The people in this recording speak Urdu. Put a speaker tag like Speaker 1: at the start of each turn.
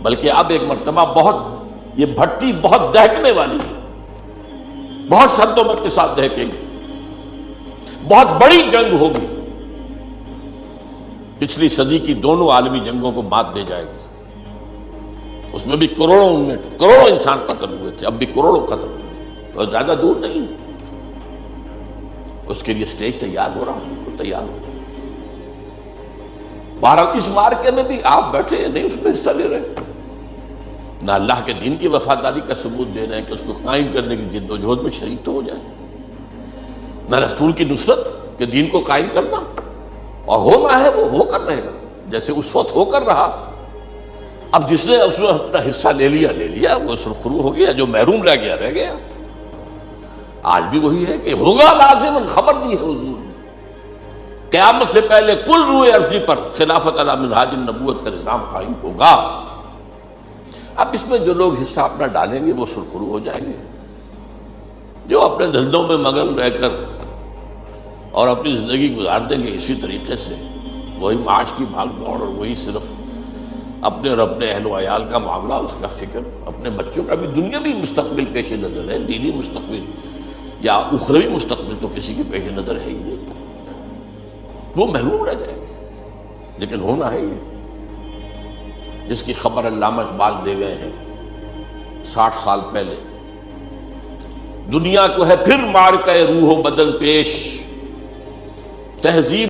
Speaker 1: بلکہ اب ایک مرتبہ یہ بھٹی بہت دہکنے والی ہے، بہت شد و مت کے ساتھ دہکے گی، بہت بڑی جنگ ہوگی، پچھلی صدی کی دونوں عالمی جنگوں کو مات دے جائے گی۔ اس میں بھی کروڑوں انسان قتل ہوئے تھے، اب بھی کروڑوں قتل ہوئے، اور زیادہ دور نہیں۔ اس کے لیے سٹیج تیار ہو رہا ہوں، تیار ہو۔ بہرحال اس مارکے میں بھی آپ بیٹھے نہیں اس میں حصہ لے رہے، نہ اللہ کے دین کی وفاداری کا ثبوت دے رہے ہیں کہ اس کو قائم کرنے کی جد و جہد میں شریک تو ہو جائے، نہ رسول کی نصرت کہ دین کو قائم کرنا، اور ہونا ہے وہ ہو کر رہے گا جیسے اس وقت ہو کر رہا۔ اب جس نے اس میں اپنا حصہ لے لیا وہ سرخرو ہو گیا، جو محروم رہ گیا۔ آج بھی وہی ہے کہ ہوگا لازم، خبر دی ہے حضور نے، قیامت سے پہلے کل روئے ارضی پر خلافت علی منہاج النبوت کا نظام قائم ہوگا۔ اب اس میں جو لوگ حصہ اپنا ڈالیں گے وہ سرخرو ہو جائیں گے، جو اپنے دھندوں میں مگن رہ کر اور اپنی زندگی گزار دیں گے اسی طریقے سے، وہی معاش کی بھاگ دوڑ، اور وہی صرف اپنے اور اپنے اہل و عیال کا معاملہ، اس کا فکر، اپنے بچوں کا بھی دنیاوی مستقبل پیش نظر ہے، دینی مستقبل یا اخروی مستقبل تو کسی کے پیش نظر ہے ہی نہیں، وہ محروم رہ جائیں گے۔ لیکن ہونا ہے یہ، جس کی خبر علامہ اقبال دے گئے ہیں 60 سال پہلے، دنیا کو ہے پھر مارکہ روح و بدن پیش، تہذیب